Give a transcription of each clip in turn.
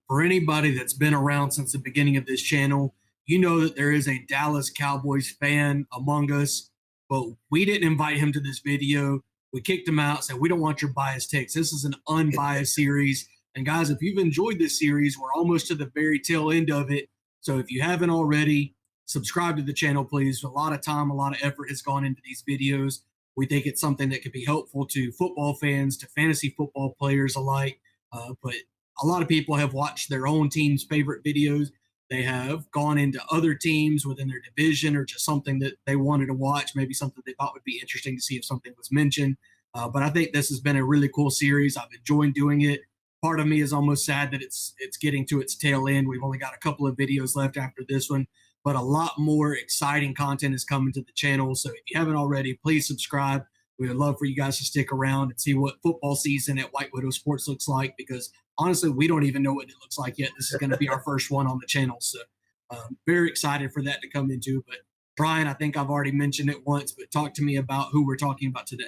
For anybody that's been around since the beginning of this channel, you know that there is a Dallas Cowboys fan among us, but we didn't invite him to this video. We kicked him out, said we don't want your biased takes. This is an unbiased series. And guys, if you've enjoyed this series, we're almost to the very tail end of it. So if you haven't already, subscribe to the channel, please. A lot of time, a lot of effort has gone into these videos. We think it's something that could be helpful to football fans, to fantasy football players alike. But a lot of people have watched their own team's favorite videos. They have gone into other teams within their division or just something that they wanted to watch, maybe something they thought would be interesting to see if something was mentioned. But I think this has been a really cool series. I've enjoyed doing it. Part of me is almost sad that it's getting to its tail end. We've only got a couple of videos left after this one, but a lot more exciting content is coming to the channel. So if you haven't already, please subscribe. We would love for you guys to stick around and see what football season at White Widow Sports looks like, because honestly, we don't even know what it looks like yet. This is going to be our first one on the channel. So very excited for that to come into. But Brian, I think I've already mentioned it once, but talk to me about who we're talking about today.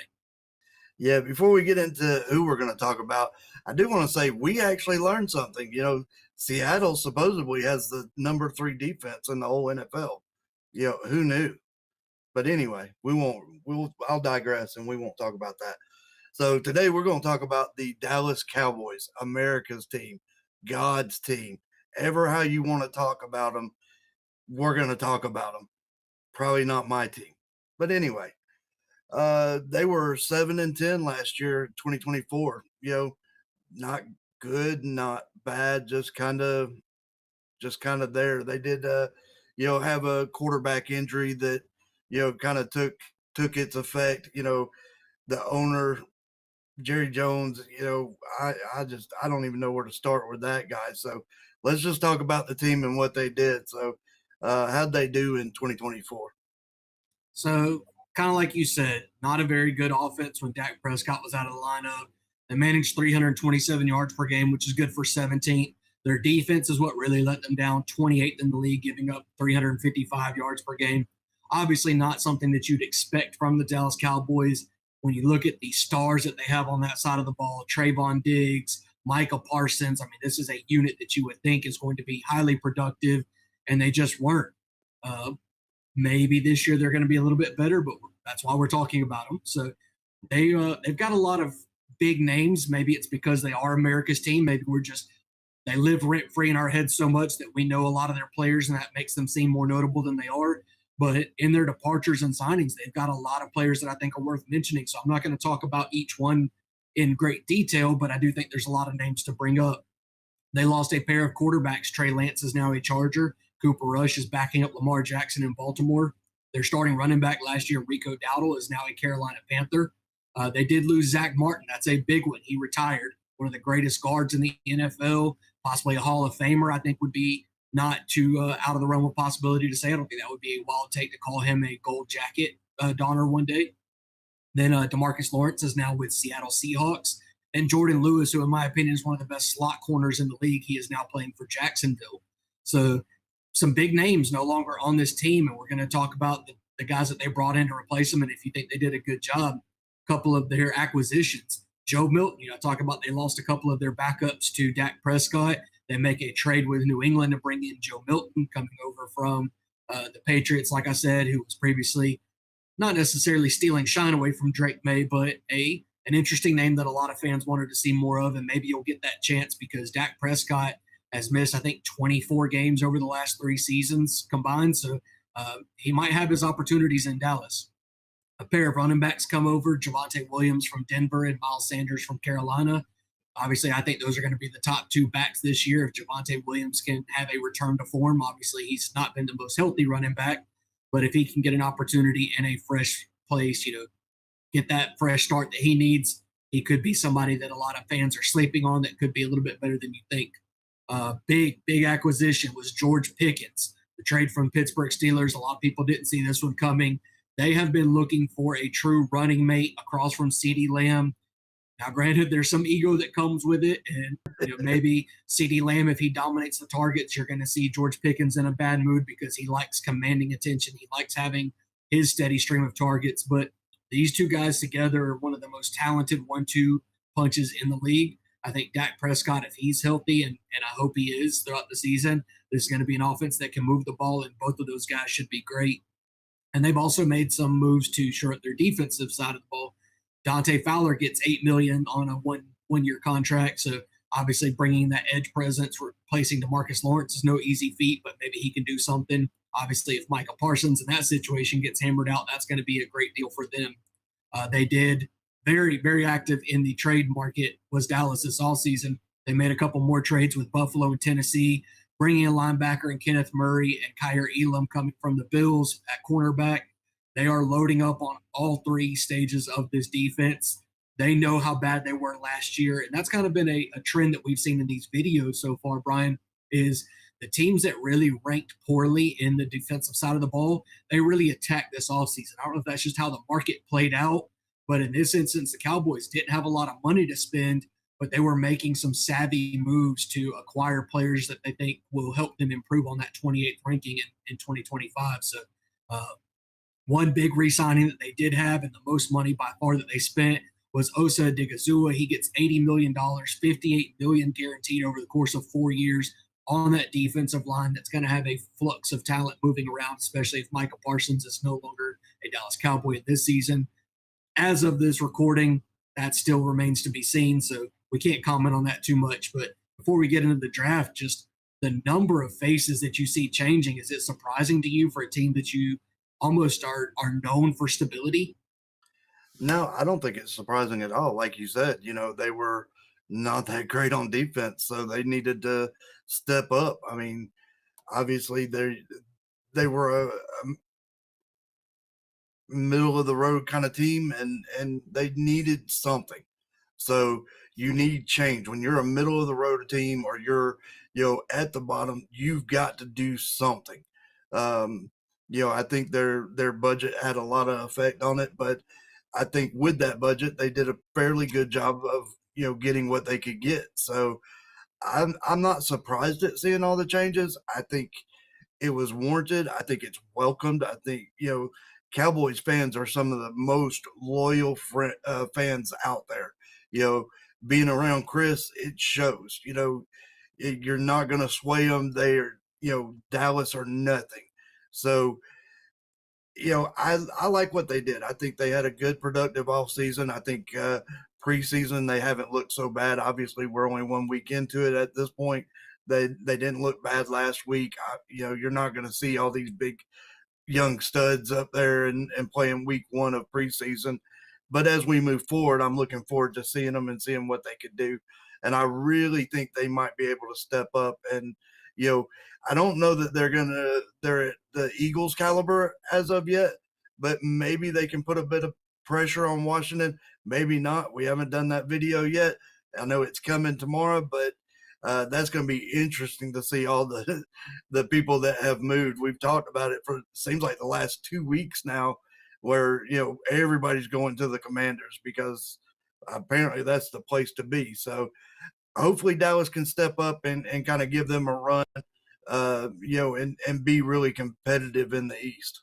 Yeah, before we get into who we're going to talk about, I do want to say we actually learned something. You know, Seattle supposedly has the number 3 defense in the whole NFL. You know, who knew? But anyway, I'll digress and we won't talk about that. So today we're going to talk about the Dallas Cowboys, America's team, God's team. Ever how you want to talk about them, we're going to talk about them. Probably not my team. But anyway, they were 7-10 last year, 2024. You know, not good, not bad, just kind of there. They did, have a quarterback injury that, kind of took its effect. You know, the owner, Jerry Jones, I don't even know where to start with that guy. So let's just talk about the team and what they did. So how'd they do in 2024? So kind of like you said, not a very good offense when Dak Prescott was out of the lineup. They managed 327 yards per game, which is good for 17th. Their defense is what really let them down, 28th in the league, giving up 355 yards per game. Obviously not something that you'd expect from the Dallas Cowboys. When you look at the stars that they have on that side of the ball, Trayvon Diggs, Micah Parsons, I mean, this is a unit that you would think is going to be highly productive, and they just weren't. Maybe this year they're going to be a little bit better, but that's why we're talking about them. So they've got a lot of big names. Maybe it's because they are America's team. Maybe they live rent free in our heads so much that we know a lot of their players, and that makes them seem more notable than they are. But in their departures and signings, they've got a lot of players that I think are worth mentioning. So I'm not going to talk about each one in great detail, but I do think there's a lot of names to bring up. They lost a pair of quarterbacks. Trey Lance is now a Charger. Cooper Rush is backing up Lamar Jackson in Baltimore. Their starting running back last year, Rico Dowdle, is now a Carolina Panther. They did lose Zach Martin. That's a big one. He retired. One of the greatest guards in the NFL, possibly a Hall of Famer, I think would be not too out of the realm of possibility to say. I don't think that would be a wild take to call him a gold jacket donor one day. Then DeMarcus Lawrence is now with Seattle Seahawks. And Jordan Lewis, who in my opinion is one of the best slot corners in the league, he is now playing for Jacksonville. So some big names no longer on this team, and we're going to talk about the guys that they brought in to replace them, and if you think they did a good job. A couple of their acquisitions. Joe Milton, talk about they lost a couple of their backups to Dak Prescott. They make a trade with New England to bring in Joe Milton, coming over from the Patriots, like I said, who was previously not necessarily stealing shine away from Drake May, but an interesting name that a lot of fans wanted to see more of, and maybe you'll get that chance because Dak Prescott has missed, I think, 24 games over the last 3 seasons combined, so he might have his opportunities in Dallas. A pair of running backs come over, Javonte Williams from Denver and Miles Sanders from Carolina. Obviously, I think those are going to be the top 2 backs this year. If Javonte Williams can have a return to form, obviously he's not been the most healthy running back, but if he can get an opportunity in a fresh place, get that fresh start that he needs, he could be somebody that a lot of fans are sleeping on that could be a little bit better than you think. Big acquisition was George Pickens, the trade from Pittsburgh Steelers. A lot of people didn't see this one coming. They have been looking for a true running mate across from CeeDee Lamb. Now, granted, there's some ego that comes with it, and maybe CeeDee Lamb, if he dominates the targets, you're going to see George Pickens in a bad mood because he likes commanding attention. He likes having his steady stream of targets. But these two guys together are one of the most talented 1-2 punches in the league. I think Dak Prescott, if he's healthy, and I hope he is throughout the season, there's going to be an offense that can move the ball, and both of those guys should be great. And they've also made some moves to shore up their defensive side of the ball. Dante Fowler gets $8 million on a one year contract, so obviously bringing that edge presence, replacing DeMarcus Lawrence is no easy feat, but maybe he can do something. Obviously, if Micah Parsons in that situation gets hammered out, that's going to be a great deal for them. They did very, very active in the trade market was Dallas this all season. They made a couple more trades with Buffalo and Tennessee, bringing a linebacker and Kenneth Murray and Kyer Elam coming from the Bills at cornerback. They are loading up on all three stages of this defense. They know how bad they were last year, and that's kind of been a trend that we've seen in these videos so far, Brian, is the teams that really ranked poorly in the defensive side of the ball, they really attacked this offseason. I don't know if that's just how the market played out, but in this instance, the Cowboys didn't have a lot of money to spend, but they were making some savvy moves to acquire players that they think will help them improve on that 28th ranking in 2025. So, one big re-signing that they did have, and the most money by far that they spent, was Osa Odighizuwa. He gets $80 million, $58 million guaranteed over the course of 4 years on that defensive line that's going to have a flux of talent moving around, especially if Micah Parsons is no longer a Dallas Cowboy this season. As of this recording, that still remains to be seen, so we can't comment on that too much. But before we get into the draft, just the number of faces that you see changing, is it surprising to you for a team that you almost are known for stability? No, I don't think it's surprising at all. Like you said, they were not that great on defense, so they needed to step up. I mean, obviously they were a middle of the road kind of team, and they needed something. So you need change when you're a middle of the road team, or you're at the bottom. You've got to do something. I think their budget had a lot of effect on it, but I think with that budget they did a fairly good job of getting what they could get. So I'm not surprised at seeing all the changes. I think it was warranted. I think it's welcomed. I think Cowboys fans are some of the most loyal fans out there. Being around Chris, it shows. You're not going to sway them. They're Dallas or nothing. So I like what they did. I think they had a good, productive offseason. I think preseason they haven't looked so bad. Obviously, we're only 1 week into it at this point. They didn't look bad last week. You're not going to see all these big young studs up there and playing week 1 of preseason. But as we move forward, I'm looking forward to seeing them and seeing what they could do. And I really think they might be able to step up. And, I don't know that they're at the Eagles caliber as of yet, but maybe they can put a bit of pressure on Washington. Maybe not. We haven't done that video yet. I know it's coming tomorrow, but that's going to be interesting to see all the people that have moved. We've talked about it for seems like the last 2 weeks now, where everybody's going to the Commanders because apparently that's the place to be. So hopefully Dallas can step up and kind of give them a run, and be really competitive in the East.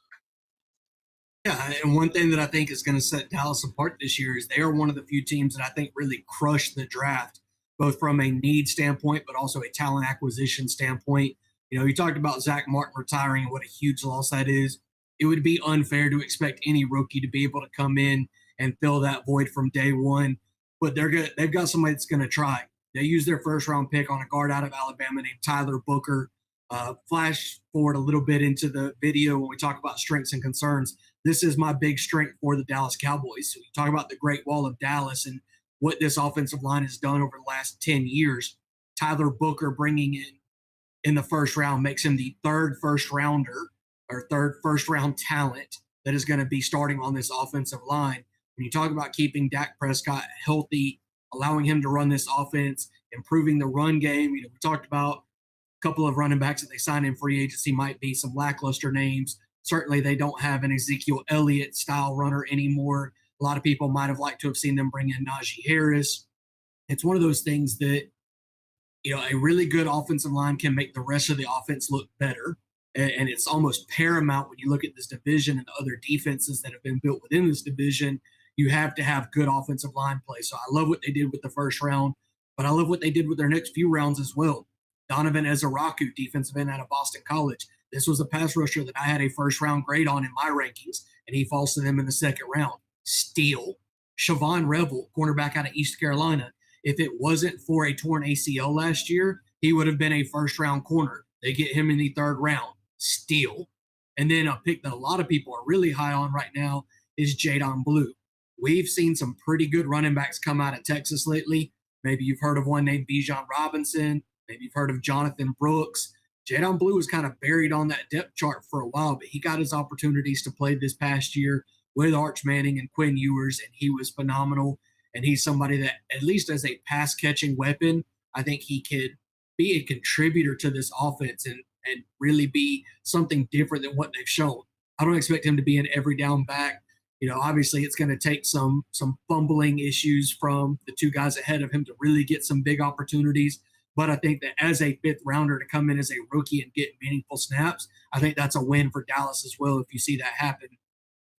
Yeah, and one thing that I think is going to set Dallas apart this year is they are one of the few teams that I think really crushed the draft, both from a need standpoint, but also a talent acquisition standpoint. You talked about Zach Martin retiring and what a huge loss that is. It would be unfair to expect any rookie to be able to come in and fill that void from day one, but they've got somebody that's going to try. They used their first round pick on a guard out of Alabama named Tyler Booker. Flash forward a little bit into the video when we talk about strengths and concerns. This is my big strength for the Dallas Cowboys. So you talk about the Great Wall of Dallas and what this offensive line has done over the last 10 years. Tyler Booker bringing in the first round makes him the third first rounder or third first round talent that is going to be starting on this offensive line. When you talk about keeping Dak Prescott healthy, allowing him to run this offense, improving the run game, we talked about a couple of running backs that they signed in free agency might be some lackluster names. Certainly they don't have an Ezekiel Elliott style runner anymore. A lot of people might have liked to have seen them bring in Najee Harris. It's one of those things that, a really good offensive line can make the rest of the offense look better. And it's almost paramount when you look at this division and the other defenses that have been built within this division. You have to have good offensive line play. So I love what they did with the first round. But I love what they did with their next few rounds as well. Donovan Ezaraku, defensive end out of Boston College. This was a pass rusher that I had a first round grade on in my rankings, and he falls to them in the second round. Steal. Siobhan Revel, cornerback out of East Carolina. If it wasn't for a torn ACL last year, he would have been a first round corner. They get him in the third round. Steal. And then a pick that a lot of people are really high on right now is Jadon Blue. We've seen some pretty good running backs come out of Texas lately. Maybe you've heard of one named Bijan Robinson. Maybe you've heard of Jonathan Brooks. Jadon Blue was kind of buried on that depth chart for a while, but he got his opportunities to play this past year with Arch Manning and Quinn Ewers, and he was phenomenal. And he's somebody that, at least as a pass catching weapon, I think he could be a contributor to this offense and really be something different than what they've shown. I don't expect him to be an every down back. Obviously it's going to take some fumbling issues from the two guys ahead of him to really get some big opportunities. But I think that as a fifth rounder to come in as a rookie and get meaningful snaps, I think that's a win for Dallas as well if you see that happen.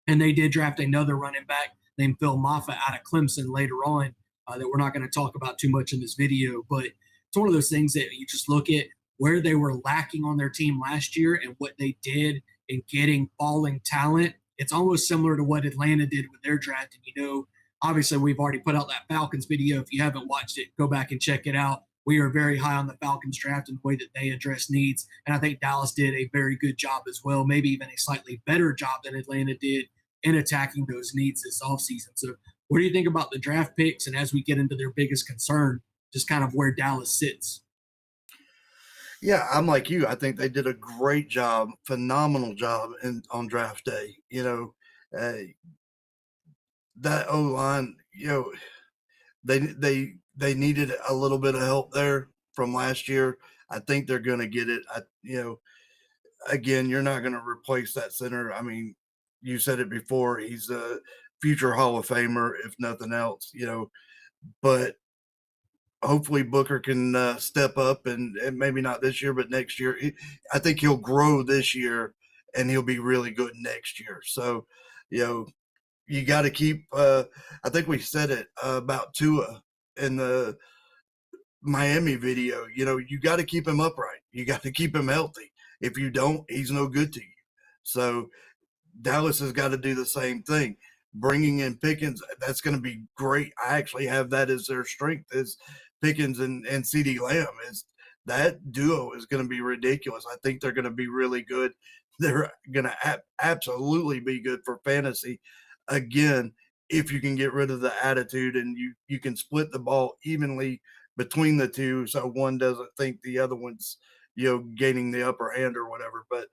And they did draft another running back named Phil Moffitt out of Clemson later on that we're not going to talk about too much in this video. But it's one of those things that you just look at where they were lacking on their team last year and what they did in getting falling talent. It's almost similar to what Atlanta did with their draft. And, obviously we've already put out that Falcons video. If you haven't watched it, go back and check it out. We are very high on the Falcons draft and the way that they address needs. And I think Dallas did a very good job as well, maybe even a slightly better job than Atlanta did in attacking those needs this offseason. So what do you think about the draft picks? And as we get into their biggest concern, just kind of where Dallas sits? Yeah, I'm like you. I think they did a great job, phenomenal job on draft day. That O line, they needed a little bit of help there from last year. I think they're going to get it. Again, you're not going to replace that center. I mean, you said it before. He's a future Hall of Famer, if nothing else. But hopefully Booker can step up and maybe not this year, but next year. I think he'll grow this year and he'll be really good next year. So, you got to keep. I think we said it about Tua in the Miami video. You got to keep him upright. You got to keep him healthy. If you don't, he's no good to you. So Dallas has got to do the same thing. Bringing in Pickens, that's going to be great. I actually have that as their strength, is Pickens and CeeDee Lamb. Is that duo is going to be ridiculous. I think they're going to be really good. They're going to absolutely be good for fantasy. Again, if you can get rid of the attitude and you can split the ball evenly between the two so one doesn't think the other one's, gaining the upper hand or whatever. But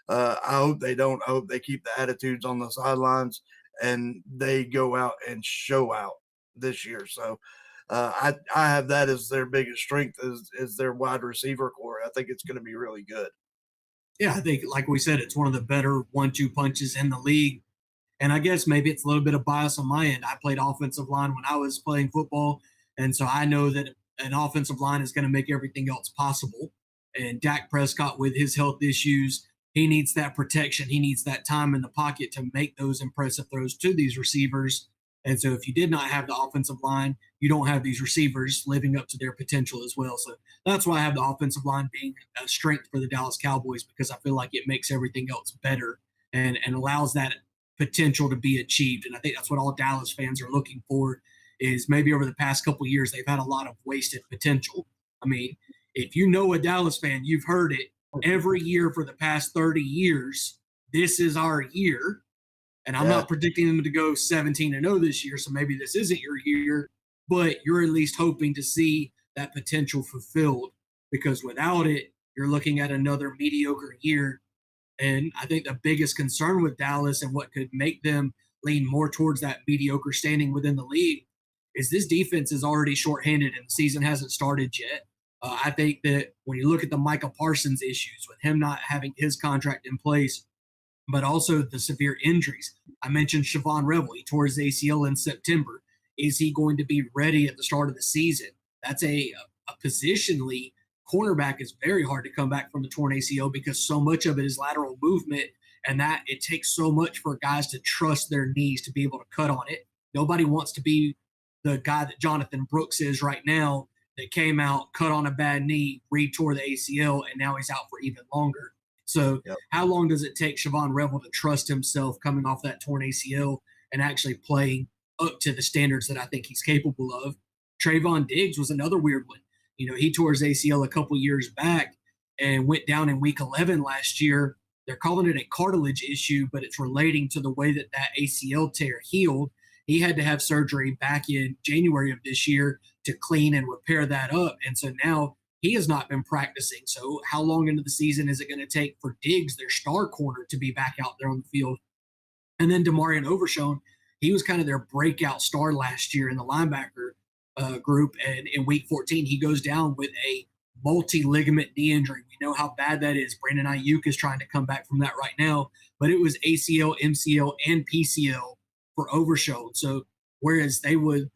I hope they don't. I hope they keep the attitudes on the sidelines and they go out and show out this year. So I have that as their biggest strength is their wide receiver core. I think it's going to be really good. Yeah, I think, like we said, it's one of the better 1-2 punches in the league. And I guess maybe it's a little bit of bias on my end. I played offensive line when I was playing football. And so I know that an offensive line is going to make everything else possible. And Dak Prescott, with his health issues, he needs that protection. He needs that time in the pocket to make those impressive throws to these receivers. And so if you did not have the offensive line, you don't have these receivers living up to their potential as well. So that's why I have the offensive line being a strength for the Dallas Cowboys, because I feel like it makes everything else better and allows that potential to be achieved. And I think that's what all Dallas fans are looking for, is maybe over the past couple of years, they've had a lot of wasted potential. I mean, if you know a Dallas fan, you've heard it every year for the past 30 years. This is our year. And I'm not predicting them to go 17-0 this year. So maybe this isn't your year, but you're at least hoping to see that potential fulfilled, because without it, you're looking at another mediocre year. And I think the biggest concern with Dallas and what could make them lean more towards that mediocre standing within the league is this defense is already shorthanded and the season hasn't started yet. I think that when you look at the Micah Parsons issues with him not having his contract in place, but also the severe injuries. I mentioned Siobhan Revel. He tore his ACL in September. Is he going to be ready at the start of the season? That's a positionally, cornerback is very hard to come back from a torn ACL because so much of it is lateral movement, and that it takes so much for guys to trust their knees to be able to cut on it. Nobody wants to be the guy that Jonathan Brooks is right now that came out, cut on a bad knee, re-tore the ACL, and now he's out for even longer. So Yep. how long does it take Siobhan Revel to trust himself coming off that torn ACL and actually playing up to the standards that I think he's capable of? Trayvon Diggs was another weird one. He tore his ACL a couple years back and went down in week 11 last year. They're calling it a cartilage issue, but it's relating to the way that ACL tear healed. He had to have surgery back in January of this year to clean and repair that up. And so now he has not been practicing. So how long into the season is it going to take for Diggs, their star corner, to be back out there on the field? And then Demarion Overshown, he was kind of their breakout star last year in the linebacker group. And in week 14, he goes down with a multi-ligament knee injury. We know how bad that is. Brandon Ayuk is trying to come back from that right now, but it was ACL, MCL, and PCL for Overshown. So whereas they would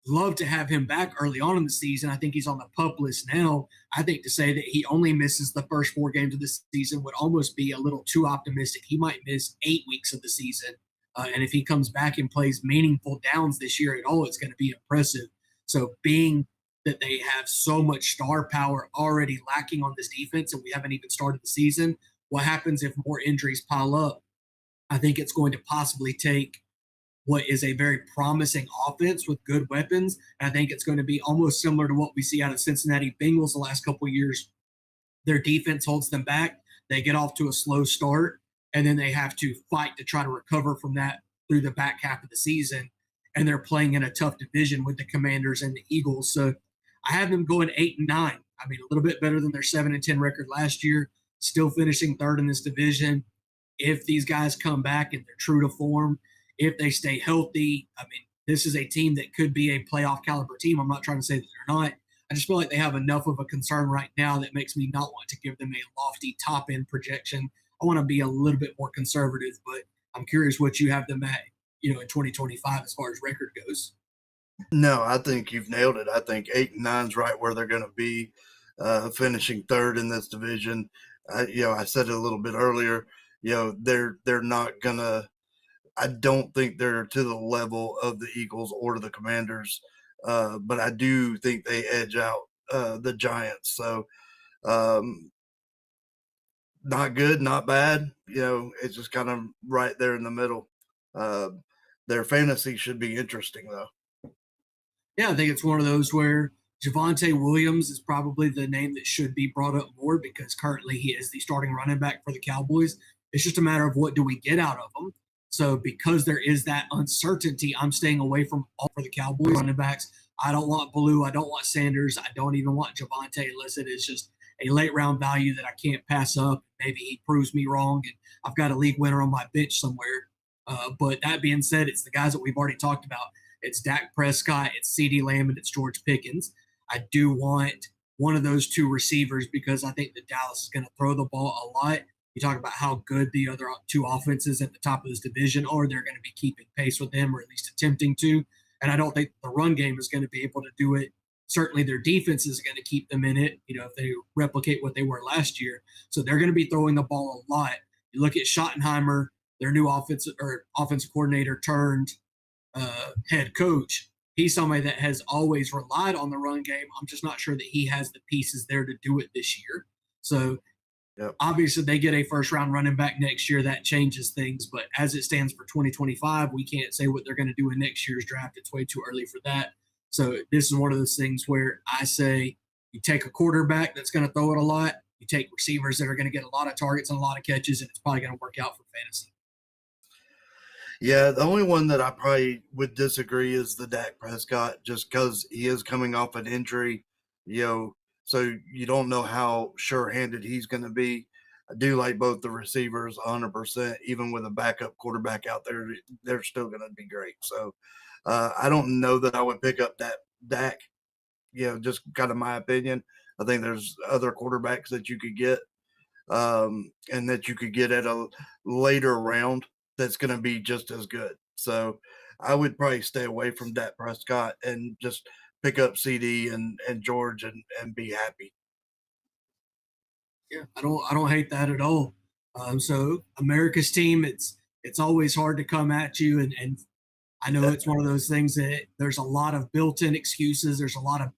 love to have him back early on in the season, I think he's on the PUP list now. I think to say that he only misses the first 4 games of the season would almost be a little too optimistic. He might miss 8 weeks of the season. And if he comes back and plays meaningful downs this year at all, it's going to be impressive. So being that they have so much star power already lacking on this defense, and we haven't even started the season, what happens if more injuries pile up? I think it's going to possibly take what is a very promising offense with good weapons. And I think it's going to be almost similar to what we see out of Cincinnati Bengals the last couple of years. Their defense holds them back. They get off to a slow start, and then they have to fight to try to recover from that through the back half of the season. And they're playing in a tough division with the Commanders and the Eagles. So I have them going 8-9. I mean, a little bit better than their 7-10 record last year, still finishing third in this division. If these guys come back and they're true to form, if they stay healthy, I mean, this is a team that could be a playoff caliber team. I'm not trying to say that they're not. I just feel like they have enough of a concern right now that makes me not want to give them a lofty top end projection. I want to be a little bit more conservative, but I'm curious what you have them at, in 2025 as far as record goes. No, I think you've nailed it. I think 8-9 is right where they're going to be, finishing third in this division. I said it a little bit earlier. They're not gonna. I don't think they're to the level of the Eagles or the Commanders, but I do think they edge out the Giants. So, not good, not bad. It's just kind of right there in the middle. Their fantasy should be interesting, though. Yeah, I think it's one of those where Javonte Williams is probably the name that should be brought up more because currently he is the starting running back for the Cowboys. It's just a matter of what do we get out of him. So because there is that uncertainty, I'm staying away from all for the Cowboys running backs. I don't want Blue. I don't want Sanders. I don't even want Javonte unless it is just a late round value that I can't pass up. Maybe he proves me wrong and I've got a league winner on my bench somewhere. But that being said, it's the guys that we've already talked about. It's Dak Prescott, it's CeeDee Lamb, and it's George Pickens. I do want one of those two receivers because I think that Dallas is going to throw the ball a lot. You talk about how good the other two offenses at the top of this division are. They're going to be keeping pace with them or at least attempting to. And I don't think the run game is going to be able to do it. Certainly their defense is going to keep them in it, if they replicate what they were last year. So they're going to be throwing the ball a lot. You look at Schottenheimer, their new offensive coordinator turned head coach. He's somebody that has always relied on the run game. I'm just not sure that he has the pieces there to do it this year. So obviously they get a first round running back next year. That changes things. But as it stands for 2025, we can't say what they're going to do in next year's draft. It's way too early for that. So this is one of those things where I say you take a quarterback that's going to throw it a lot. You take receivers that are going to get a lot of targets and a lot of catches, and it's probably going to work out for fantasy. Yeah, the only one that I probably would disagree is the Dak Prescott, just because he is coming off an injury, so you don't know how sure-handed he's going to be. I do like both the receivers 100%. Even with a backup quarterback out there, they're still going to be great. So I don't know that I would pick up that Dak, just kind of my opinion. I think there's other quarterbacks that you could get and that you could get at a later round that's going to be just as good. So I would probably stay away from Dak Prescott and just pick up CD and George and be happy. Yeah, I don't hate that at all. So America's team, it's always hard to come at you, and I know it's one of those things that there's a lot of built-in excuses. There's a lot of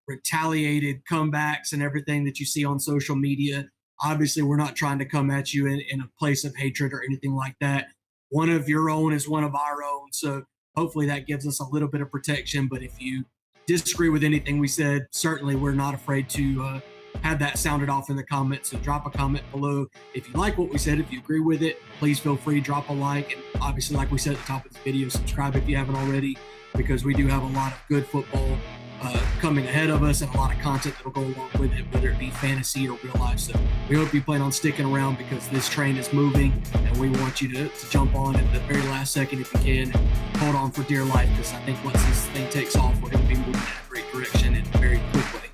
retaliated comebacks and everything that you see on social media. Obviously, we're not trying to come at you in a place of hatred or anything like that. One of your own is one of our own. So hopefully that gives us a little bit of protection. But if you disagree with anything we said, certainly we're not afraid to have that sounded off in the comments. So drop a comment below. If you like what we said, if you agree with it, please feel free, drop a like. And obviously, like we said at the top of this video, subscribe if you haven't already, because we do have a lot of good football coming ahead of us and a lot of content that will go along with it, whether it be fantasy or real life. So we hope you plan on sticking around, because this train is moving and we want you to jump on at the very last second if you can, and hold on for dear life, because I think once this thing takes off, we're going to be moving in a great direction and very quickly.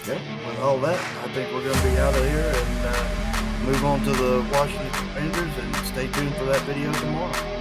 Yep, with all that, I think we're going to be out of here and move on to the Washington Commanders, and stay tuned for that video tomorrow.